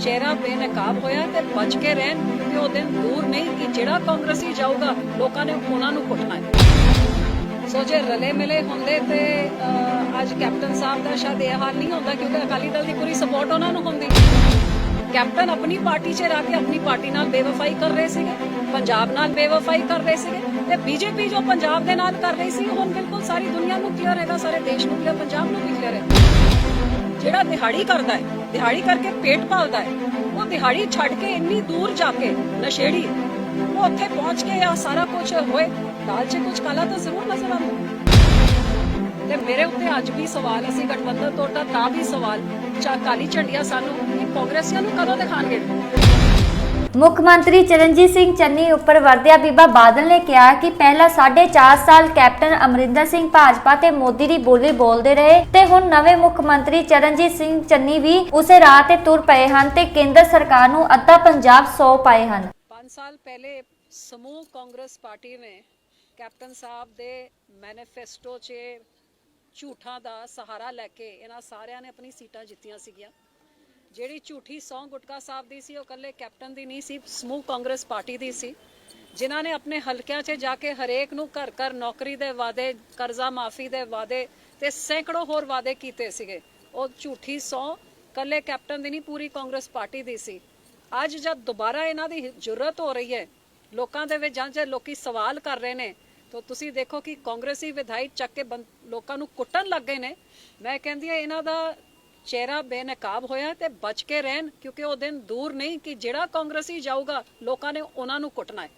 चेहरा बेनकाब होया ते बच के रहन क्योंकि वो दिन दूर नहीं कि जिहड़ा कांग्रेसी जाऊगा लोगों ने उन्हां नूं कुटना है। सो जे रले मिले होंदे ते अज कैप्टन साहब का शायद यह हाल नहीं होंदा क्योंकि अकाली दल की पूरी सपोर्ट उन्हां नूं होंदी। कैप्टन अपनी पार्टी च रह के अपनी पार्टी नाल बेवफाई कर रहे सीगे, पंजाब नाल बेवफाई कर रहे सीगे ते बीजेपी जो पंजाब दे नाल कर रही सी हुण बिल्कुल सारी दुनिया नूं क्लियर हैगा, सारे देश नूं क्लियर, पंजाब नूं भी क्लियर है। ਜਿਹੜਾ ਦਿਹਾੜੀ ਕਰਦਾ ਹੈ, ਦਿਹਾੜੀ ਕਰਕੇ ਪੇਟ ਪਾਲਦਾ ਹੈ, ਉਹ ਦਿਹਾੜੀ ਛੱਡ ਕੇ ਇੰਨੀ ਦੂਰ ਜਾ ਕੇ ਨਸ਼ੇੜੀ ਉਹ ਉੱਥੇ ਪਹੁੰਚ ਕੇ ਆ ਸਾਰਾ ਕੁਝ ਹੋਏ, ਦਾਲ 'ਚ ਕੁਝ ਕਾਲਾ ਤਾਂ ਜ਼ਰੂਰ ਨਜ਼ਰ ਆਉਂਦਾ। ਤੇ ਮੇਰੇ ਉੱਤੇ ਅੱਜ ਵੀ ਸਵਾਲ, ਅਸੀਂ ਗਠਬੰਧਨ ਤੋੜਦਾ ਤਾਂ ਵੀ ਸਵਾਲ, ਕਾਲੀ ਝੰਡੀਆਂ ਸਾਨੂੰ ਕਾਂਗਰਸੀਆਂ ਨੂੰ ਕਦੋਂ ਦਿਖਾਣਗੇ। ਮੁੱਖ ਮੰਤਰੀ ਚਰਨਜੀਤ ਸਿੰਘ ਚੰਨੀ ਉੱਪਰ ਵਰਦਿਆ ਬੀਬਾ ਬਾਦਲ ਨੇ ਕਿਹਾ ਕਿ ਪਹਿਲਾਂ 4.5 ਸਾਲ ਕੈਪਟਨ ਅਮਰਿੰਦਰ ਸਿੰਘ ਭਾਜਪਾ ਤੇ ਮੋਦੀ ਦੀ ਬੋਲੀ ਬੋਲਦੇ ਰਹੇ ਤੇ ਹੁਣ ਨਵੇਂ ਮੁੱਖ ਮੰਤਰੀ ਚਰਨਜੀਤ ਸਿੰਘ ਚੰਨੀ ਵੀ ਉਸੇ ਰਾਹ ਤੇ ਤੁਰ ਪਏ ਹਨ ਤੇ ਕੇਂਦਰ ਸਰਕਾਰ ਨੂੰ ਅੱਧਾ ਪੰਜਾਬ ਸੌਂਪ ਪਾਏ ਹਨ। 5 ਸਾਲ ਪਹਿਲੇ ਸਮੂਹ ਕਾਂਗਰਸ ਪਾਰਟੀ ਨੇ ਕੈਪਟਨ ਸਾਹਿਬ ਦੇ ਮੈਨੀਫੈਸਟੋ 'ਚ ਝੂਠਾਂ ਦਾ ਸਹਾਰਾ ਲੈ ਕੇ ਇਹਨਾਂ ਸਾਰਿਆਂ ਨੇ ਆਪਣੀ ਸੀਟਾਂ ਜਿੱਤੀਆਂ ਸੀਗੀਆਂ। ਜਿਹੜੀ ਝੂਠੀ ਸੌਂ ਗੁਟਕਾ ਸਾਹਿਬ ਦੀ ਸੀ ਉਹ ਇਕੱਲੇ ਕੈਪਟਨ ਦੀ ਨਹੀਂ ਸੀ, ਸਮੂਹ ਕਾਂਗਰਸ ਪਾਰਟੀ ਦੀ ਸੀ, ਜਿਨ੍ਹਾਂ ਨੇ ਆਪਣੇ ਹਲਕਿਆਂ 'ਚ ਜਾ ਕੇ ਹਰੇਕ ਨੂੰ ਘਰ ਘਰ ਨੌਕਰੀ ਦੇ ਵਾਅਦੇ, ਕਰਜ਼ਾ ਮਾਫੀ ਦੇ ਵਾਅਦੇ ਤੇ ਸੈਂਕੜੋਂ ਹੋਰ ਵਾਅਦੇ ਕੀਤੇ ਸੀਗੇ। ਉਹ ਝੂਠੀ ਸੌਂ ਇਕੱਲੇ ਕੈਪਟਨ ਦੀ ਨਹੀਂ, ਪੂਰੀ ਕਾਂਗਰਸ ਪਾਰਟੀ ਦੀ ਸੀ। ਅੱਜ ਜਦ ਦੁਬਾਰਾ ਇਹਨਾਂ ਦੀ ਜ਼ਰੂਰਤ ਹੋ ਰਹੀ ਹੈ ਲੋਕਾਂ ਦੇ ਵਿੱਚ, ਜਾਂ ਲੋਕੀ ਸਵਾਲ ਕਰ ਰਹੇ ਨੇ, ਤਾਂ ਤੁਸੀਂ ਦੇਖੋ ਕਿ ਕਾਂਗਰਸੀ ਵਿਧਾਇਕ ਚੱਕ ਕੇ ਲੋਕਾਂ ਨੂੰ ਕੁੱਟਣ ਲੱਗ ਗਏ ਨੇ। ਮੈਂ ਕਹਿੰਦੀ ਹਾਂ ਇਹਨਾਂ ਦਾ ਚਿਹਰਾ ਬੇਨਕਾਬ ਹੋਇਆ ਤੇ ਬਚ ਕੇ ਰਹਿਣ ਕਿਉਂਕਿ ਉਹ ਦਿਨ ਦੂਰ ਨਹੀਂ ਕਿ ਜਿਹੜਾ ਕਾਂਗਰਸੀ ਜਾਊਗਾ ਲੋਕਾਂ ਨੇ ਉਹਨਾਂ ਨੂੰ ਕੁੱਟਣਾ ਹੈ।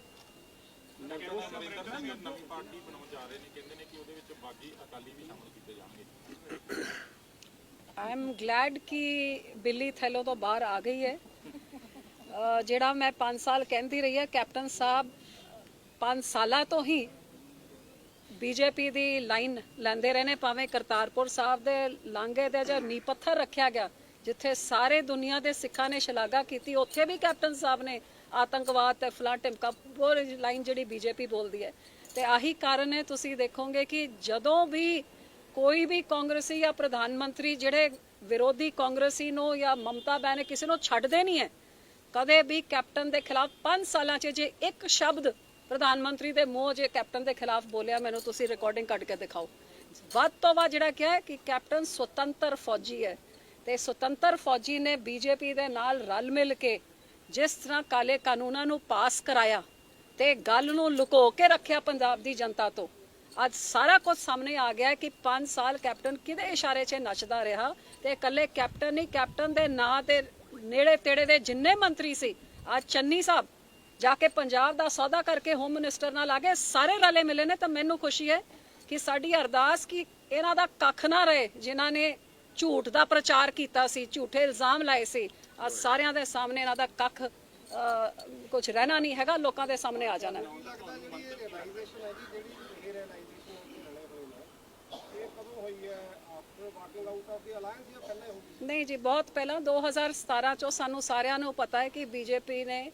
आई एम ग्लैड कि बिल्ली थैलों तो बाहर आ गई है। ਜਿਹੜਾ मैं 5 साल कहती रही है, कैप्टन साहब 5 साल तो ही बीजेपी ਦੀ ਲਾਈਨ ਲੈਂਦੇ ਰਹੇ ਨੇ, ਭਾਵੇਂ ਕਰਤਾਰਪੁਰ ਸਾਹਿਬ ਦੇ ਲਾਂਘੇ ਦੇ ਜਾਂ ਨੀਂਹ ਪੱਥਰ ਰੱਖਿਆ ਗਿਆ ਜਿੱਥੇ ਸਾਰੇ ਦੁਨੀਆ ਦੇ ਸਿੱਖਾਂ ਨੇ ਸ਼ਲਾਘਾ ਕੀਤੀ, ਉੱਥੇ ਵੀ ਕੈਪਟਨ ਸਾਹਿਬ ਨੇ ਆਤੰਕਵਾਦ ਤੇ ਫਲਾਂ ਟਿਮਕਾ ਉਹ ਲਾਈਨ ਜਿਹੜੀ ਬੀਜੇਪੀ ਬੋਲਦੀ ਹੈ। ਤੇ ਆਹੀ ਕਾਰਨ ਹੈ, ਤੁਸੀਂ ਦੇਖੋਗੇ ਕਿ ਜਦੋਂ ਵੀ ਕੋਈ ਵੀ ਕਾਂਗਰਸੀ ਜਾਂ ਪ੍ਰਧਾਨ ਮੰਤਰੀ ਜਿਹੜੇ ਵਿਰੋਧੀ ਕਾਂਗਰਸੀ ਨੂੰ ਜਾਂ ਮਮਤਾ ਬੈਨਰਜੀ ਕਿਸੇ ਨੂੰ ਛੱਡਦੇ ਨਹੀਂ ਹੈ, ਕਦੇ ਵੀ ਕੈਪਟਨ ਦੇ ਖਿਲਾਫ 5 ਸਾਲਾਂ 'ਚ ਜੇ ਇੱਕ ਸ਼ਬਦ ਪ੍ਰਧਾਨ ਮੰਤਰੀ ਦੇ ਮੂੰਹ ਜੇ ਕੈਪਟਨ ਦੇ ਖਿਲਾਫ ਬੋਲਿਆ, ਮੈਨੂੰ ਤੁਸੀਂ ਰਿਕਾਰਡਿੰਗ ਕੱਢ ਕੇ ਦਿਖਾਓ। ਵੱਧ ਤੋਂ ਵੱਧ ਜਿਹੜਾ ਕਿਹਾ ਕਿ ਕੈਪਟਨ ਸੁਤੰਤਰ ਫੌਜੀ ਹੈ ਤੇ ਸੁਤੰਤਰ ਫੌਜੀ ਨੇ ਬੀਜੇਪੀ ਦੇ ਨਾਲ ਰਲ ਮਿਲ ਕੇ ਜਿਸ ਤਰ੍ਹਾਂ ਕਾਲੇ ਕਾਨੂੰਨਾਂ ਨੂੰ ਪਾਸ ਕਰਾਇਆ ਤੇ ਗੱਲ ਨੂੰ ਲੁਕੋ ਕੇ ਰੱਖਿਆ ਪੰਜਾਬ ਦੀ ਜਨਤਾ ਤੋਂ, ਅੱਜ ਸਾਰਾ ਕੁਝ ਸਾਹਮਣੇ ਆ ਗਿਆ ਕਿ 5 ਸਾਲ ਕੈਪਟਨ ਕਿਹਦੇ ਇਸ਼ਾਰੇ 'ਚ ਨੱਚਦਾ ਰਿਹਾ ਤੇ ਇਕੱਲੇ ਕੈਪਟਨ ਨਹੀਂ, ਕੈਪਟਨ ਦੇ ਨਾਂ ਤੇ ਨੇੜੇ ਤੇੜੇ ਦੇ ਜਿੰਨੇ ਮੰਤਰੀ ਸੀ, ਅੱਜ ਚੰਨੀ ਸਾਹਿਬ ਜਾ ਕੇ ਪੰਜਾਬ ਦਾ ਸੌਦਾ ਕਰਕੇ ਹੋਮ ਮਿਨਿਸਟਰ ਨਾਲ ਆ ਗਏ, ਸਾਰੇ ਰਲੇ ਮਿਲੇ ਨੇ। ਤਾਂ ਮੈਨੂੰ ਖੁਸ਼ੀ ਹੈ ਕਿ ਸਾਡੀ ਅਰਦਾਸ ਕਿ ਇਹਨਾਂ ਦਾ ਕੱਖ ਨਾ ਰਹੇ, ਜਿਨ੍ਹਾਂ ਨੇ ਝੂਠ ਦਾ ਪ੍ਰਚਾਰ ਕੀਤਾ ਸੀ, ਝੂਠੇ ਇਲਜ਼ਾਮ ਲਾਏ ਸੀ, ਅੱਜ ਸਾਰਿਆਂ ਦੇ ਸਾਹਮਣੇ ਇਹਨਾਂ ਦਾ ਕੱਖ ਕੁਝ ਰਹਿਣਾ ਨਹੀਂ ਹੈਗਾ, ਲੋਕਾਂ ਦੇ ਸਾਹਮਣੇ ਆ ਜਾਣਾ। ਨਹੀਂ ਜੀ, ਬਹੁਤ ਪਹਿਲਾਂ 2017 ਚੋਂ ਸਾਨੂੰ ਸਾਰਿਆਂ ਨੂੰ ਪਤਾ ਹੈ ਕਿ ਬੀਜੇਪੀ ਨੇ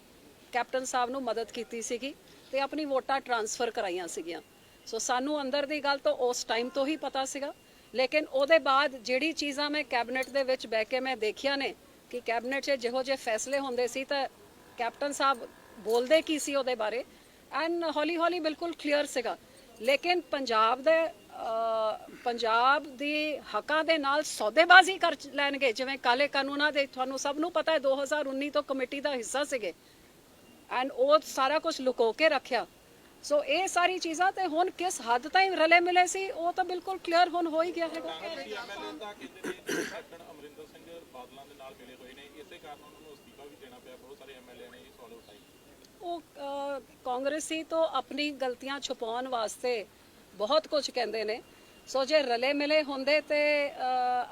ਕੈਪਟਨ ਸਾਹਿਬ ਨੂੰ ਮਦਦ ਕੀਤੀ ਸੀਗੀ ਤੇ ਆਪਣੀ ਵੋਟਾਂ ਟ੍ਰਾਂਸਫਰ ਕਰਾਈਆਂ ਸੀਗੀਆਂ। ਸੋ ਸਾਨੂੰ ਅੰਦਰ ਦੀ ਗੱਲ ਤਾਂ ਉਸ ਟਾਈਮ ਤੋਂ ਹੀ ਪਤਾ ਸੀਗਾ, ਲੇਕਿਨ ਉਹਦੇ ਬਾਅਦ ਜਿਹੜੀ ਚੀਜ਼ਾਂ ਮੈਂ ਕੈਬਨਿਟ ਦੇ ਵਿੱਚ ਬਹਿ ਕੇ ਮੈਂ ਦੇਖਿਆ ਨੇ ਕਿ ਕੈਬਨਿਟ 'ਚ ਜਿਹੋ ਜਿਹੇ ਫੈਸਲੇ ਹੁੰਦੇ ਸੀ ਤਾਂ ਕੈਪਟਨ ਸਾਹਿਬ ਬੋਲਦੇ ਕੀ ਸੀ ਉਹਦੇ ਬਾਰੇ, ਐਂਡ ਹੌਲੀ ਹੌਲੀ ਬਿਲਕੁਲ ਕਲੀਅਰ ਸੀਗਾ। ਲੇਕਿਨ ਪੰਜਾਬ ਦੀ ਹੱਕਾਂ ਦੇ ਨਾਲ ਸੌਦੇਬਾਜ਼ੀ ਕਰ ਲੈਣਗੇ, ਜਿਵੇਂ ਕਾਲੇ ਕਾਨੂੰਨਾਂ ਦੇ ਤੁਹਾਨੂੰ ਸਭ ਨੂੰ ਪਤਾ ਹੈ 2019 ਤੋਂ ਕਮੇਟੀ ਦਾ ਹਿੱਸਾ ਸੀਗੇ ਐਂਡ ਉਹ ਸਾਰਾ ਕੁਝ ਲੁਕੋ ਕੇ ਰੱਖਿਆ। ਸੋ ਇਹ ਸਾਰੀ ਚੀਜ਼ਾਂ ਤੇ ਹੁਣ ਕਿਸ ਹੱਦ ਤਾਈਂ ਰਲੇ ਮਿਲੇ ਸੀ ਉਹ ਤਾਂ ਬਿਲਕੁਲ ਕਲੀਅਰ ਹੁਣ ਹੋ ਹੀ ਗਿਆ ਹੈਗਾ। ਉਹ ਕਾਂਗਰਸੀ ਤੋਂ ਆਪਣੀ ਗਲਤੀਆਂ ਛੁਪਾਉਣ ਵਾਸਤੇ ਬਹੁਤ ਕੁਝ ਕਹਿੰਦੇ ਨੇ। ਸੋ ਜੇ ਰਲੇ ਮਿਲੇ ਹੁੰਦੇ ਤੇ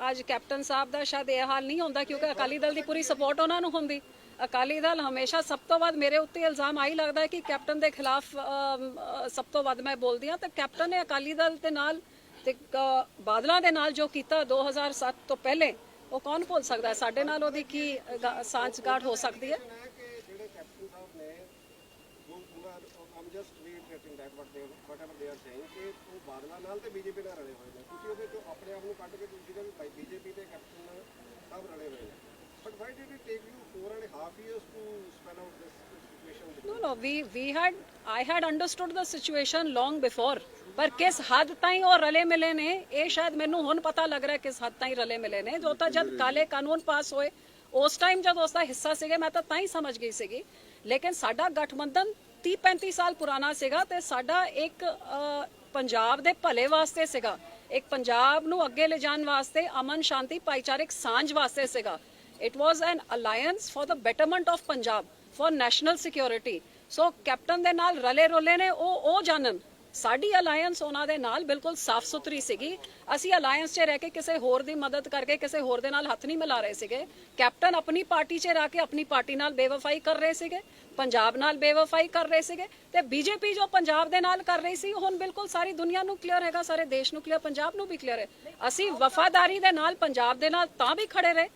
ਅੱਜ ਕੈਪਟਨ ਸਾਹਿਬ ਦਾ ਸ਼ਾਇਦ ਇਹ ਹਾਲ ਨਹੀਂ ਹੁੰਦਾ ਕਿਉਂਕਿ ਅਕਾਲੀ ਦਲ ਦੀ ਪੂਰੀ ਸਪੋਰਟ ਉਹਨਾਂ ਨੂੰ ਹੁੰਦੀ। ਅਕਾਲੀ ਦਲ ਹਮੇਸ਼ਾ ਸਭ ਤੋਂ ਵੱਧ ਮੇਰੇ ਉੱਤੇ ਇਲਜ਼ਾਮ ਆਹੀ ਲੱਗਦਾ ਹੈ ਕਿ ਕੈਪਟਨ ਦੇ ਖਿਲਾਫ ਸਭ ਤੋਂ ਵੱਧ ਮੈਂ ਬੋਲਦੀ ਹਾਂ, ਤੇ ਕੈਪਟਨ ਨੇ ਅਕਾਲੀ ਦਲ ਦੇ ਨਾਲ ਤੇ ਬਾਦਲਾਂ ਦੇ ਨਾਲ ਜੋ ਕੀਤਾ 2007 ਤੋਂ ਪਹਿਲੇ ਉਹ ਕੌਣ ਭੁੱਲ ਸਕਦਾ। ਸਾਡੇ ਨਾਲ ਉਹਦੀ ਕੀ ਸਾਂਝਗਾਠ ਹੋ ਸਕਦੀ ਹੈ। ਬਾਦਲਾਂ ਨਾਲ ਤੇ ਬੀਜੇਪੀ ਨਾਲ ਰਲੇ ਹੋਏ ਨੇ, ਤੁਸੀਂ ਉਹਦੇ ਚੋਂ ਆਪਣੇ ਆਪ ਨੂੰ ਕੱਢ ਕੇ ਤੁਸੀਂ ਕਹਿੰਦੇ ਭਾਈ ਬੀਜੇਪੀ ਤੇ ਕੈਪਟਨ ਸਾਹਿਬ ਰਲੇ ਹੋਏ ਨੇ, but why did it take you 4 I had understood the situation long before, पर किस हद ताईं और रले मिले ने ये शायद मैनू हुण पता लग रहा है किस हद ताईं रले मिले ने जो तो जब काले कानून पास होए उस टाइम जब उसका हिस्सा सीगे मैं तो ताईं समझ गई सीगी लेकिन साडा गठबंधन 30-35 साल पुराना सीगा ते साडा एक पंजाब दे भले वास्ते सीगा एक पंजाब नू अगे ले जाण वास्ते अमन शांति भाईचारिक सांझ वास्ते सीगा it was an alliance for the betterment of Punjab for national security so captain दे नाल रले रोले ने ओ जानन साडी अलायंस ਉਹਨਾਂ ਦੇ ਨਾਲ ਬਿਲਕੁਲ ਸਾਫ਼ ਸੁਥਰੀ ਸੀਗੀ ਅਸੀਂ ਅਲਾयंस 'ਚ ਰਹਿ ਕੇ ਕਿਸੇ ਹੋਰ ਦੀ ਮਦਦ ਕਰਕੇ ਕਿਸੇ ਹੋਰ ਦੇ ਨਾਲ ਹੱਥ ਨਹੀਂ ਮਿਲਾ ਰਹੇ ਸੀਗੇ ਕੈਪਟਨ ਆਪਣੀ ਪਾਰਟੀ 'ਚ ਰਹਿ ਕੇ ਆਪਣੀ ਪਾਰਟੀ ਨਾਲ ਬੇਵਫਾਈ ਕਰ ਰਹੇ ਸੀਗੇ ਪੰਜਾਬ ਨਾਲ ਬੇਵਫਾਈ ਕਰ ਰਹੇ ਸੀਗੇ ਤੇ ਬੀਜੇਪੀ ਜੋ ਪੰਜਾਬ ਦੇ ਨਾਲ ਕਰ ਰਹੀ ਸੀ ਹੁਣ ਬਿਲਕੁਲ ਸਾਰੀ ਦੁਨੀਆ ਨੂੰ ਕਲੀਅਰ ਹੈਗਾ ਸਾਰੇ ਦੇਸ਼ ਨੂੰ ਕਲੀਅਰ ਪੰਜਾਬ ਨੂੰ ਵੀ ਕਲੀਅਰ ਹੈ ਅਸੀਂ ਵਫਾਦਾਰੀ ਦੇ ਨਾਲ ਪੰਜਾਬ ਦੇ ਨਾਲ ਤਾਂ ਵੀ ਖੜੇ ਰਹੇ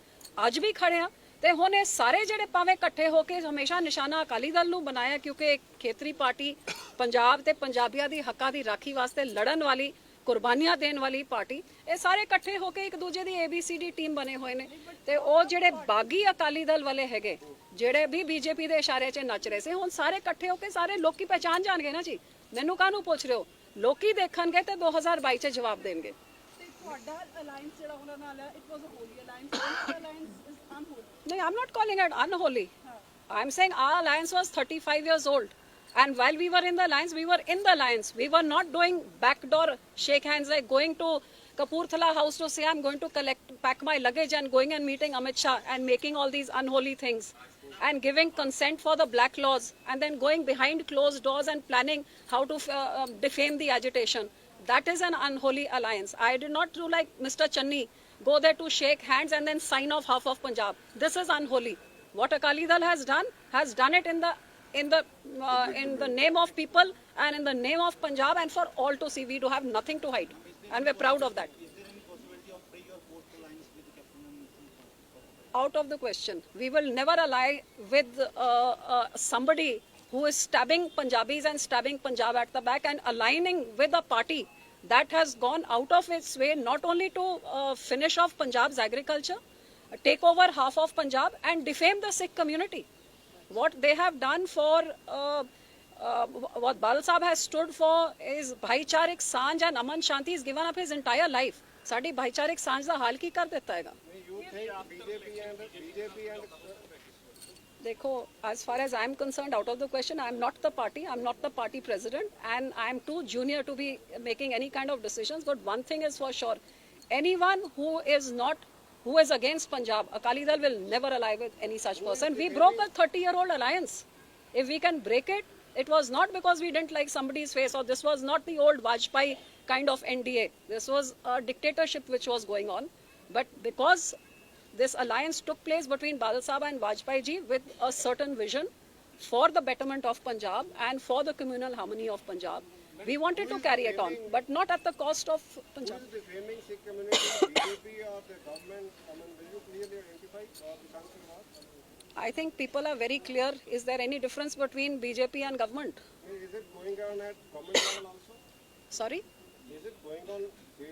ਅੱਜ ਵੀ ਖੜੇ ਆ ਤੇ ਹੁਣ ਇਹ ਸਾਰੇ ਜਿਹੜੇ ਪਾਵੇਂ ਇਕੱਠੇ ਹੋ ਕੇ ਹਮੇਸ਼ਾ ਨਿਸ਼ਾਨਾ ਅਕਾਲੀ ਦਲ ਨੂੰ ਬਣਾਇਆ ਕਿਉਂਕਿ ਇੱਕ ਖੇਤਰੀ ਪਾਰਟੀ ਪੰਜਾਬ ਤੇ ਪੰਜਾਬੀਆਂ ਦੀ ਹੱਕਾਂ ਦੀ ਰਾਖੀ ਵਾਸਤੇ ਲੜਨ ਵਾਲੀ ਕੁਰਬਾਨੀਆਂ ਦੇਣ ਵਾਲੀ ਪਾਰਟੀ ਇਹ ਸਾਰੇ ਇਕੱਠੇ ਹੋ ਕੇ ਇੱਕ ਦੂਜੇ ਦੀ ABCD ਟੀਮ ਬਣੇ ਹੋਏ ਨੇ ਤੇ ਉਹ ਜਿਹੜੇ ਬਾਗੀ ਅਕਾਲੀ ਦਲ ਵਾਲੇ ਹੈਗੇ ਜਿਹੜੇ ਵੀ ਬੀਜੇਪੀ ਦੇ ਇਸ਼ਾਰੇ 'ਚ ਨੱਚ ਰਹੇ ਸੀ ਹੁਣ ਸਾਰੇ ਇਕੱਠੇ ਹੋ ਕੇ ਸਾਰੇ ਲੋਕੀ ਪਹਿਚਾਨ ਜਾਣਗੇ ਨਾ ਜੀ ਮੈਨੂੰ ਕਾਹਨੂੰ ਪੁੱਛ ਰਹੇ ਹੋ ਲੋਕੀ ਦੇਖਣਗੇ ਤੇ 2022 'ਚ ਜਵਾਬ ਦੇਣਗੇ ਤੁਹਾਡਾ ਅਲਾਈਅੰਸ ਜਿਹੜਾ ਉਹਨਾਂ ਨਾਲ ਹੈ it was a holy alliance ਉਹਨਾਂ alliance is unholy No, I'm not calling it unholy. I'm saying our alliance was 35 years old. And while we were in the alliance, we were in the alliance. We were not doing backdoor shake hands like going to Kapurthala house to say I'm going to pack my luggage and going and meeting Amit Shah and making all these unholy things. And giving consent for the black laws and then going behind closed doors and planning how to defame the agitation. That is an unholy alliance. I did not do like Mr. Channi. Go there to shake hands and then sign off half of Punjab. This is unholy. What Akali Dal has done it in the name of people and in the name of Punjab and for all to see. We do have nothing to hide, and we're proud of that. Is there any possibility of pre or post alliance with the captain? Out of the question. We will never ally with somebody who is stabbing Punjabis and stabbing Punjab at the back and aligning with a party that has gone out of its way not only to finish off Punjab's agriculture, take over half of Punjab and defame the Sikh community. What they have done for, what Badal Sahab has stood for is Bhaicharik Sanj and Aman Shanti. He's given up his entire life. Sadi Bhaicharik Sanj da hal ki kar deta hai. You think BJP and Dekho, as far as I'm concerned, out of the question, I'm not the party. I'm not the party president, and I'm too junior to be making any kind of decisions. But one thing is for sure: anyone who is against Punjab, Akali Dal will never ally with any such person. We broke a 30-year-old alliance. If we can break it, it was not because we didn't like somebody's face, or this was not the old Vajpayee kind of NDA. This was a dictatorship which was going on, but because this alliance took place between Badal Sahab and Vajpayee ji with a certain vision for the betterment of Punjab and for the communal harmony of Punjab. We wanted to carry it on, but not at the cost of Punjab. who is defaming Sikh community, BJP or the government? I mean, will you clearly identify or the council was? I think people are very clear. Is there any difference between BJP and government? Is it going on at government level also? Sorry? Is it going on the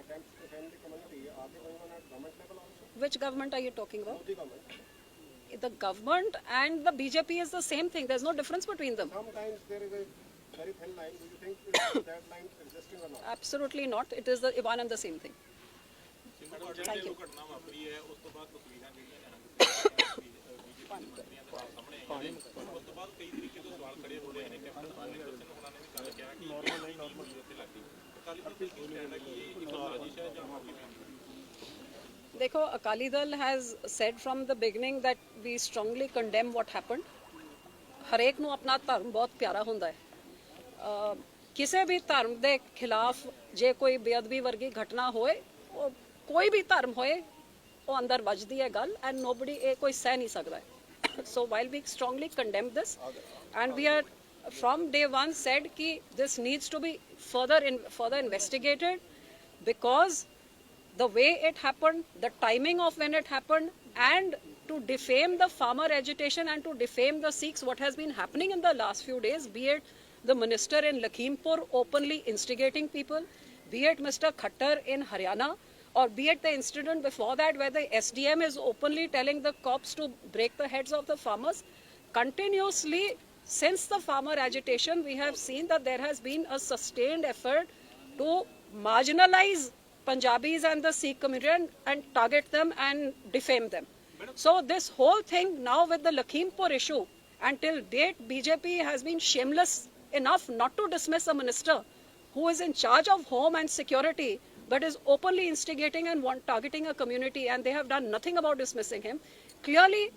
attempts to defame the community? Are they going on at government level also? Which government are you talking about? The government. The government and the BJP is the same thing. There's no difference between them. Sometimes there is a very thin line. Do you think is that line existing or not? Absolutely not. It is the one and the same thing. Thank you. ਘਟਨਾ ਵਾਪਰੀ ਹੈ ਉਸ ਤੋਂ ਬਾਅਦ ਤਸਵੀਰਾਂ ਜਿਹੜੀਆਂ BJP ਮੰਤਰੀਆਂ ਦੇ ਸਾਹਮਣੇ ਉਸ ਤੋਂ ਬਾਅਦ ਕਈ ਤਰੀਕੇ ਤੋਂ ਸਵਾਲ ਖੜੇ ਹੋ ਰਹੇ ਨੇ ਕੈਪਟਨ ਅਮਰਿੰਦਰ ਸਿੰਘ ਹੋਣਾ ਨੇ ਵੀ ਗੱਲ ਕਿਹਾ ਕਿ ਨਾਰਮਲ ਉੱਤੇ ਲੱਗੀ ਅਕਾਲੀ ਦਲ ਦਾ ਕੀ ਕਹਿਣਾ ਕਿ ਇਹ ਇੱਕ ਸਾਜ਼ਿਸ਼ ਹੈ ਜਾਂ ਕਿਵੇਂ Dekho, Akali Dal has said from the beginning that we strongly condemn what happened. ਹਰੇਕ ਨੂੰ ਆਪਣਾ ਧਰਮ ਬਹੁਤ ਪਿਆਰਾ ਹੁੰਦਾ ਹੈ ਕਿਸੇ ਵੀ ਧਰਮ ਦੇ ਖਿਲਾਫ ਜੇ ਕੋਈ ਬੇਅਦਬੀ ਵਰਗੀ ਘਟਨਾ ਹੋਏ ਉਹ ਕੋਈ ਵੀ ਧਰਮ ਹੋਏ ਉਹ ਅੰਦਰ ਵੱਜਦੀ ਹੈ ਗੱਲ ਐਂਡ ਨੋਬਡੀ ਇਹ ਕੋਈ ਸਹਿ ਨਹੀਂ ਸਕਦਾ ਹੈ so while we strongly condemn this and we are from day one said ki this needs to be further investigated because the way it happened, the timing of when it happened, and to defame the farmer agitation and to defame the Sikhs, what has been happening in the last few days, be it the minister in Lakhimpur openly instigating people, be it Mr. Khattar in Haryana, or be it the incident before that where the SDM is openly telling the cops to break the heads of the farmers, continuously since the farmer agitation, we have seen that there has been a sustained effort to marginalize Punjabis and the Sikh community and target them and defame them. So this whole thing now with the Lakhimpur issue, until date BJP has been shameless enough not to dismiss a minister who is in charge of home and security, but is openly instigating and targeting a community, and they have done nothing about dismissing him. Clearly,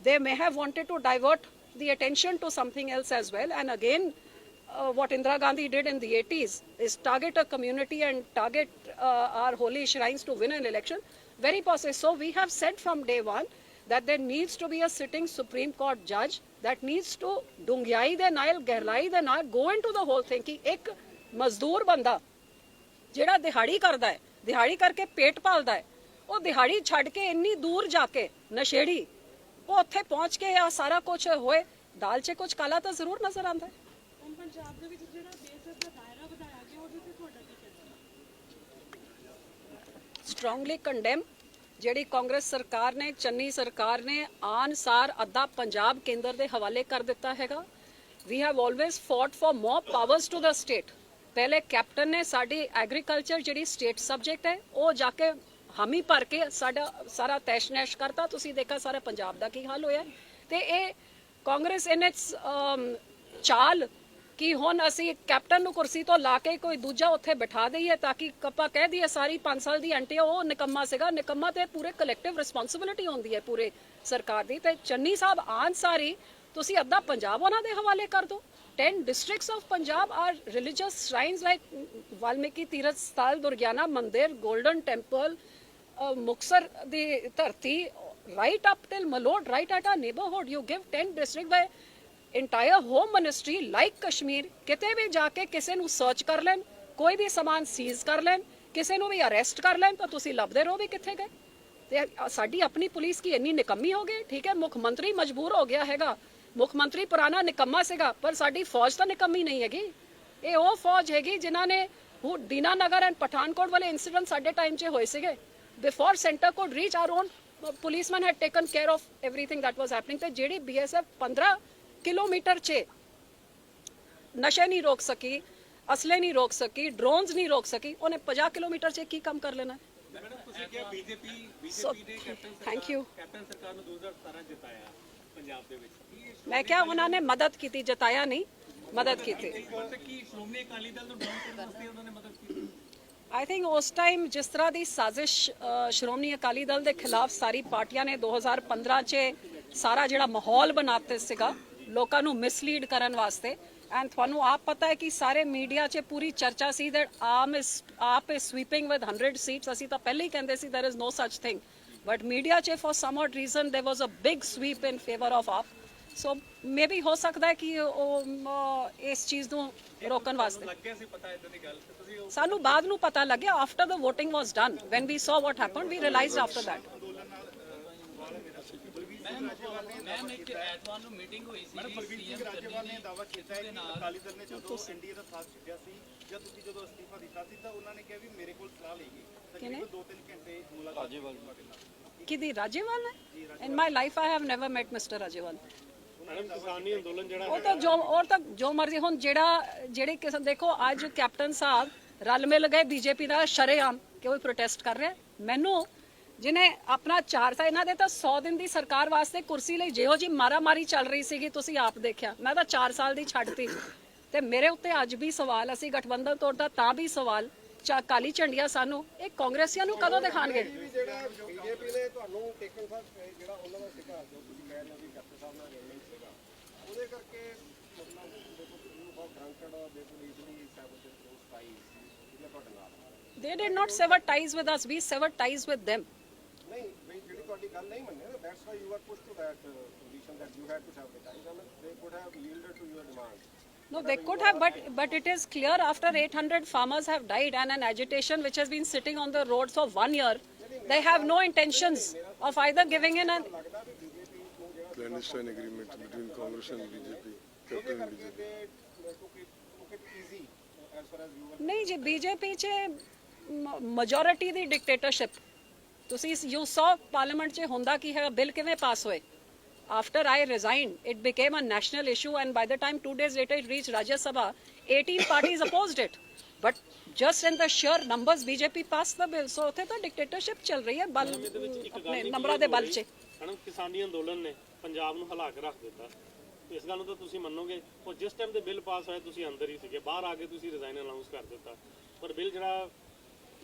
they may have wanted to divert the attention to something else as well. And again, what Indira Gandhi did in the 80s is target a community and target our holy shrines to win an election. Very possible. So we have said from day one that there needs to be a sitting Supreme Court judge that needs to dungyai de naal, gehlai de naal go into the whole thing ki ek mazdoor banda ਜਿਹੜਾ ਦਿਹਾੜੀ ਕਰਦਾ ਹੈ, ਦਿਹਾੜੀ ਕਰਕੇ ਪੇਟ ਪਾਲਦਾ ਹੈ, ਉਹ ਦਿਹਾੜੀ ਛੱਡ ਕੇ ਇੰਨੀ ਦੂਰ ਜਾ ਕੇ ਨਸ਼ੇੜੀ ਉਹ ਉੱਥੇ ਪਹੁੰਚ ਕੇ ਆ ਸਾਰਾ ਕੁਝ ਹੋਏ, ਦਾਲ 'ਚ ਕੁਝ ਕਾਲਾ ਤਾਂ ਜ਼ਰੂਰ ਨਜ਼ਰ ਆਉਂਦਾ ਹੈ। ਹੁਣ ਪੰਜਾਬ ਦੇ ਵਿੱਚ ਜਿਹੜਾ ਬੇਸਿਕ ਦਾ ਦਾਇਰਾ ਵਧਾਇਆ ਗਿਆ ਉਹਦੇ ਤੇ ਤੁਹਾਡਾ ਕੀ ਕਹਿਣਾ? ਸਟਰੋਂਗਲੀ ਕੰਡੈਮ ਜਿਹੜੀ ਕਾਂਗਰਸ ਸਰਕਾਰ ਨੇ, ਚੰਨੀ ਸਰਕਾਰ ਨੇ ਆਨ ਸਾਰ ਅੱਧਾ ਪੰਜਾਬ ਕੇਂਦਰ ਦੇ ਹਵਾਲੇ ਕਰ ਦਿੱਤਾ ਹੈਗਾ। We have always fought for more powers to the state. ਪਹਿਲੇ ਕੈਪਟਨ ਨੇ ਸਾਡੀ ਐਗਰੀਕਲਚਰ ਜਿਹੜੀ ਸਟੇਟ ਸਬਜੈਕਟ ਹੈ ਉਹ ਜਾ ਕੇ ਹਾਮੀ ਭਰ ਕੇ ਸਾਡਾ ਸਾਰਾ ਤੈਸ਼-ਨੈਸ਼ ਕਰਤਾ। ਤੁਸੀਂ ਦੇਖਿਆ ਸਾਰਾ ਪੰਜਾਬ ਦਾ ਕੀ ਹਾਲ ਹੋਇਆ। ਤੇ ਇਹ ਕਾਂਗਰਸ ਇਨ ਇਟਸ ਚਾਲ ਕਿ ਹੁਣ ਅਸੀਂ ਕੈਪਟਨ ਨੂੰ ਕੁਰਸੀ ਤੋਂ ਲਾ ਕੇ ਕੋਈ ਦੂਜਾ ਉੱਥੇ ਬਿਠਾ ਦਈਏ ਤਾਂ ਕਿ ਆਪਾਂ ਕਹਿ ਦਈਏ ਸਾਰੀ 5 ਸਾਲ ਦੀ ਐਂਟੀ ਉਹ ਨਿਕੰਮਾ ਸੀਗਾ। ਨਿਕੰਮਾ ਤੇ ਪੂਰੇ ਕਲੈਕਟਿਵ ਰਿਸਪੌਂਸਿਬਿਲਿਟੀ ਹੁੰਦੀ ਹੈ ਪੂਰੇ ਸਰਕਾਰ ਦੀ। ਤੇ ਚੰਨੀ ਸਾਹਿਬ ਆਨ ਸਾਰੀ ਤੁਸੀਂ ਅੱਧਾ ਪੰਜਾਬ ਉਹਨਾਂ ਦੇ ਹਵਾਲੇ ਕਰ ਦਿਓ। 10 districts of Punjab are religious shrines like Valmiki Tirath Sthal, Durgyana Mandir, Golden Temple, Muksar the Dharti, right up till Malod, right at our neighborhood. You give 10 districts by entire home ministry like Kashmir, ਕਿਤੇ ਵੀ ਜਾ ਕੇ ਕਿਸੇ ਨੂੰ search ਕਰ ਲੈਣ, ਕੋਈ ਵੀ ਸਮਾਨ cease ਕਰ ਲੈਣ, ਕਿਸੇ ਨੂੰ ਵੀ ਅਰੈਸਟ ਕਰ ਲੈਣ ਤਾਂ ਤੁਸੀਂ ਲੱਭਦੇ ਰਹੋ ਵੀ ਕਿੱਥੇ ਗਏ। ਤੇ ਸਾਡੀ ਆਪਣੀ ਪੁਲਿਸ ਕੀ ਇੰਨੀ ਨਿਕੰਮੀ ਹੋ ਗਈ। ਠੀਕ ਹੈ, ਮੁੱਖ ਮੰਤਰੀ ਮਜਬੂਰ ਹੋ ਗਿਆ ਹੈਗਾ, ਮੁੱਖ ਮੰਤਰੀ ਪੁਰਾਣਾ ਨਿਕੰਮਾ ਸੀਗਾ, ਪਰ ਸਾਡੀ ਫੌਜ ਤਾਂ ਨਿਕੰਮੀ ਨਹੀਂ ਹੈਗੀ। ਇਹ ਉਹ ਫੌਜ ਹੈਗੀ ਜਿਨ੍ਹਾਂ ਨੇ ਦੀਨਾਨਗਰ ਐਂਡ ਪਠਾਨਕੋਟ ਵਾਲੇ ਇਨਸੀਡੈਂਟ ਸਾਡੇ ਟਾਈਮ 'ਚ ਹੋਏ ਸੀਗੇ। Before centre code reach R on policeman head taken care of everything that was happening. ਤੇ ਜਿਹੜੀ BSF 15 ਕਿਲੋਮੀਟਰ 'ਚ ਨਸ਼ੇ ਨਹੀਂ ਰੋਕ ਸਕੀ, ਅਸਲੇ ਨਹੀਂ ਰੋਕ ਸਕੀ, ਡਰੋਨਸ ਨਹੀਂ ਰੋਕ ਸਕੀ, ਉਹਨੇ 50 ਕਿਲੋਮੀਟਰ 'ਚ ਕੀ ਕੰਮ ਕਰ ਲੈਣਾ। ਮੈਡਮ ਤੁਸੀਂ ਕਿਹਾ ਬੀਜੇਪੀ ਨੇ ਥੈਂਕ ਯੂ ਕੈਪਟਨ ਸਰਕਾਰ ਨੂੰ 2017 ਜਿਤਾਇਆ ਪੰਜਾਬ ਦੇ ਵਿੱਚ। ਮੈਂ ਕਿਹਾ ਉਹਨਾਂ ਨੇ ਮਦਦ ਕੀਤੀ, ਜਤਾਇਆ ਨਹੀਂ, ਮਦਦ ਕੀਤੀ। ਕੀ ਸ਼੍ਰੋਮਣੀ ਅਕਾਲੀ ਦਲ ਨੂੰ ਡਾਊਨ ਕਰਨ ਵਾਸਤੇ ਉਹਨਾਂ ਨੇ ਮਦਦ ਕੀਤੀ? ਆਈ ਥਿੰਕ ਉਸ ਟਾਈਮ ਜਿਸ ਤਰ੍ਹਾਂ ਦੀ ਸਾਜ਼ਿਸ਼ ਸ਼੍ਰੋਮਣੀ ਅਕਾਲੀ ਦਲ ਦੇ ਖਿਲਾਫ ਸਾਰੀ ਪਾਰਟੀਆਂ ਨੇ 2015 'ਚ ਸਾਰਾ ਜਿਹੜਾ ਮਾਹੌਲ ਬਣਾਤੇ ਸੀਗਾ ਲੋਕਾਂ ਨੂੰ ਮਿਸਲੀਡ ਕਰਨ ਵਾਸਤੇ। ਐਂਡ ਤੁਹਾਨੂੰ ਆਪ ਪਤਾ ਹੈ ਕਿ ਸਾਰੇ ਮੀਡੀਆ 'ਚ ਪੂਰੀ ਚਰਚਾ ਸੀ that AAP is sweeping with 100 seats. ਅਸੀਂ ਤਾਂ ਪਹਿਲੇ ਹੀ ਕਹਿੰਦੇ ਸੀ there is no such thing, but media 'ਚ for some odd reason there was a big sweep in favour of AAP. So may be ਹੋ ਸਕਦਾ ਹੈ ਕਿ ਉਹ ਇਸ ਚੀਜ਼ ਨੂੰ ਰੋਕਣ ਵਾਸਤੇ ਲੱਗਿਆ ਸੀ ਪਤਾ ਇਦਾਂ ਦੀ ਗੱਲ ਤੁਸੀਂ ਸਾਨੂੰ ਬਾਅਦ ਨੂੰ ਪਤਾ ਲੱਗਿਆ after the voting was done when we saw what happened we realised after that. Ma'am ਇੱਕ ਐਤਵਾਰ ਨੂੰ ਮੀਟਿੰਗ ਹੋਈ ਸੀ ਸੀਐਮ ਰਾਜੇਵਾਲ ਨੇ ਦਾਅਵਾ ਕੀਤਾ ਹੈ ਕਿ ਅਕਾਲੀ ਦਲ ਨੇ ਜਦੋਂ ਐਨਡੀਏ ਦਾ ਸਾਥ ਛੱਡਿਆ ਸੀ ਜਾਂ ਤੁਸੀਂ ਜਦੋਂ ਅਸਤੀਫਾ ਦਿੱਤਾ ਸੀ ਤਾਂ ਉਹਨਾਂ ਨੇ ਕਿਹਾ ਵੀ ਮੇਰੇ ਕੋਲ ਸਲਾਹ ਲਈ ਗਈ। ਤਕਰੀਬਨ 2-3 ਘੰਟੇ ਮੁਲਾਕਾਤ ਰਾਜੇਵਾਲ ਕਿਹਦੀ ਰਾਜੇਵਾਲ ਹੈ? In my life I have never met mister Rajewal. Madam ਕਿਸਾਨੀ ਅੰਦੋਲਨ ਜਿਹੜਾ ਉਹ ਤਾਂ ਜੋ ਮਰਜ਼ੀ ਹੁਣ ਜਿਹੜੇ ਕਿਸਮ ਦੇਖੋ ਅੱਜ ਕੈਪਟਨ ਸਾਹਿਬ ਰਲ ਮਿਲ ਗਏ ਬੀਜੇਪੀ ਦਾ ਸ਼ਰੇਆਮ ਕਿ ਉਹ ਪ੍ਰੋਟੈਸਟ ਕਰ ਰਿਹਾ। ਮੈਨੂੰ ਜਿਹਨੇ ਆਪਣਾ 4 ਸਾਲ ਇਹਨਾਂ ਦੇ ਤਾਂ 100 ਦਿਨ ਦੀ ਸਰਕਾਰ ਵਾਸਤੇ ਕੁਰਸੀ ਲਈ ਜਿਹੋ ਜੀ ਮਾਰਾਮਾਰੀ ਚੱਲ ਰਹੀ ਸੀਗੀ ਤੁਸੀਂ ਆਪ ਦੇਖਿਆ। ਮੈਂ ਤਾਂ 4 ਸਾਲ ਦੀ ਛੱਡਤੀ ਤੇ ਮੇਰੇ ਉੱਤੇ ਅੱਜ ਵੀ ਸਵਾਲ, ਅਸੀਂ ਗਠਬੰਧਨ ਤੋੜਦਾ ਤਾਂ ਵੀ ਸਵਾਲ, ਕਾਲੀ ਝੰਡੀਆਂ ਸਾਨੂੰ ਇਹ ਕਾਂਗਰਸੀਆਂ ਨੂੰ ਕਦੋਂ ਦਿਖਾਣਗੇ? ਜਿਹੜਾ BJP ਨੇ ਤੁਹਾਨੂੰ ਟੇਕਨ ਸਾਹਿਬ ਜਿਹੜਾ ਉਹਨਾਂ ਦਾ ਸਿੱਖਾ ਜੋ ਤੁਸੀਂ ਕਹਿ ਰਹੇ ਹੋ ਕਿ ਕੈਪਟਨ ਸਾਹਿਬ ਨਾਲ ਅਰੇਂਜਮੈਂਟ ਸੀਗਾ ਉਹਦੇ ਕਰਕੇ ਮਤਲਬ ਦੇਖੋ ਯੂ ਫॉर ਗ੍ਰਾਂਟਡ ਦੇ ਕੋਲ ਈਜ਼ੀਲੀ ਸੈਵਰ ਦੇ ਦੋਸ ਟਾਈਜ਼ ਜਿਹੜਾ ਤੁਹਾਡੇ ਨਾਲ They did not sever ties with us, we severed ties with them. ਨਹੀਂ ਬਈ ਜਿਹੜੀ ਤੁਹਾਡੀ ਗੱਲ ਨਹੀਂ ਮੰਨੇ ਨਾ that's why you are pushed to that position that you had to sever the ties and they could have yielded to your demands. No, they could have, but it is clear after 800 farmers have died and an agitation which has been sitting on the roads for 1 year, they have no intentions of either giving in and clandestine agreement between Congress and BJP, Captain and BJP. नहीं जी BJP चे majority ਦੀ dictatorship ਤੁਸੀਂ you ਸੌ parliament 'ਚ ਹੁੰਦਾ ਕੀ ਹੈ bill ਕਿਵੇਂ ਪਾਸ ਹੋਏ after I resigned, it became a national issue, and by the time 2 days later it reached Rajya Sabha, 18 parties opposed it. But just in the sheer numbers, BJP passed the bill. So ਉੱਥੇ ਤਾਂ dictatorship ਚੱਲ ਰਹੀ ਹੈ ਬਲ ਆਪਣੇ ਨੰਬਰਾਂ ਦੇ ਬਲ 'ਚ। ਹਨਾ ਕਿਸਾਨੀ ਅੰਦੋਲਨ ਨੇ ਪੰਜਾਬ ਨੂੰ ਹਿਲਾ ਕੇ ਰੱਖ ਦਿੱਤਾ। ਇਸ ਗੱਲ ਨੂੰ ਤਾਂ ਤੁਸੀਂ ਮੰਨੋਗੇ। ਉਹ ਜਿਸ ਟਾਈਮ ਤੇ ਬਿੱਲ ਪਾਸ ਹੋਇਆ ਤੁਸੀਂ ਅੰਦਰ ਹੀ ਸੀਗੇ, ਬਾਹਰ ਆ ਕੇ ਤੁਸੀਂ ਰਿਜ਼ਾਈਨ ਅਨਾਉਂਸ ਕਰ ਦਿੱਤਾ, ਪਰ ਬਿੱਲ ਜਿਹੜਾ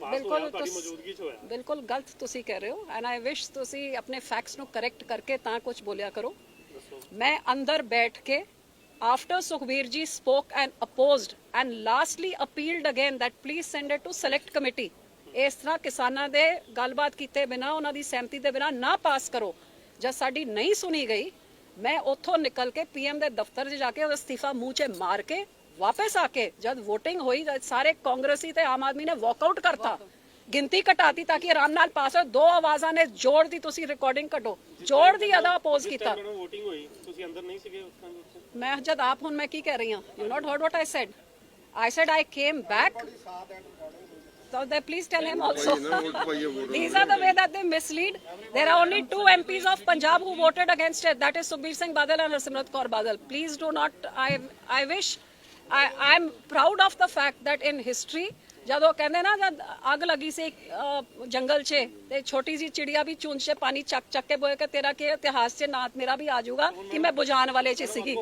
ਪਾਸ ਹੋਇਆ ਤੁਹਾਡੀ ਮੌਜੂਦਗੀ 'ਚ ਹੋਇਆ। ਬਿਲਕੁਲ ਗਲਤ ਤੁਸੀਂ ਕਹਿ ਰਹੇ ਹੋ, ਐਂਡ ਆਈ ਵਿਸ਼ ਤੁਸੀਂ ਆਪਣੇ ਫੈਕਟਸ ਨੂੰ ਕਰੈਕਟ ਕਰਕੇ ਤਾਂ ਕੁਝ ਬੋਲਿਆ ਕਰੋ। ਮੈਂ ਅੰਦਰ ਬੈਠ ਕੇ after Sukhbir ji spoke and opposed and lastly appealed again that please send it to select committee, ਇਸ ਤਰ੍ਹਾਂ ਕਿਸਾਨਾਂ ਦੇ ਗੱਲਬਾਤ ਕੀਤੇ ਬਿਨਾ, ਉਹਨਾਂ ਦੀ ਸਹਿਮਤੀ ਦੇ ਬਿਨਾ ਨਾ ਪਾਸ ਕਰੋ। ਜਦ ਸਾਡੀ ਨਹੀਂ ਸੁਣੀ ਗਈ, ਮੈਂ ਉੱਥੋਂ ਨਿਕਲ ਕੇ ਪੀਐਮ ਦੇ ਦਫ਼ਤਰ 'ਚ ਜਾ ਕੇ ਉਹਦਾ ਅਸਤੀਫਾ ਮੂੰਹ 'ਚ ਮਾਰ ਕੇ ਵਾਪਸ ਆ ਕੇ ਜਦ VOTING ਹੋਈ, ਸਾਰੇ ਕਾਂਗਰਸੀ ਤੇ ਆਮ ਆਦਮੀ ਨੇ ਵਾਕਆਊਟ ਕਰਤਾ, ਗਿਣਤੀ ਘਟਾਤੀ ਤਾਂ ਕਿ ਆਰਾਮ ਨਾਲ ਪਾਸ ਹੋ। 2 ਆਵਾਜ਼ਾਂ ਨੇ ਜੋੜ ਦੀ, ਤੁਸੀਂ ਰਿਕਾਰਡਿੰਗ ਕੱਢੋ, ਜੋੜ ਦੀ ਅਦਾ ਅਪੋਜ਼ ਕੀਤਾ। ਵੋਟਿੰਗ ਹੋਈ ਤੁਸੀਂ ਅੰਦਰ ਨਹੀਂ ਸੀਗੇ ਉਸ ਟਾਈਮ? ਮੈਂ ਜਦ ਆਪ ਹੁਣ ਮੈਂ ਕੀ ਕਹਿ ਰਹੀ ਹਾਂ, you not heard what I said I came back. So they please tell him also. These are the way that they mislead. There are only 2 MPs of Punjab who voted against it. That is Sukhbir Singh Badal and Harsimrat Kaur Badal. Please do not. I wish. I'm proud of the fact that in history, ਜਦੋਂ ਕਹਿੰਦੇ ਨਾ ਜਦ ਅੱਗ ਲੱਗੀ ਸੀ ਜੰਗਲ 'ਚ ਤੇ ਛੋਟੀ ਜੀ ਚਿੜੀਆ ਵੀ ਚੂੰਝ 'ਚ ਪਾਣੀ ਚੱਕ ਕੇ ਬੋਏ ਕਿ ਤੇਰਾ ਕੀ ਇਤਿਹਾਸ 'ਚ ਨਾਤ ਮੇਰਾ ਵੀ ਆ ਜਾਊਗਾ ਕਿ ਮੈਂ ਬੁਝਾਉਣ ਵਾਲੇ 'ਚ ਸੀਗੀ।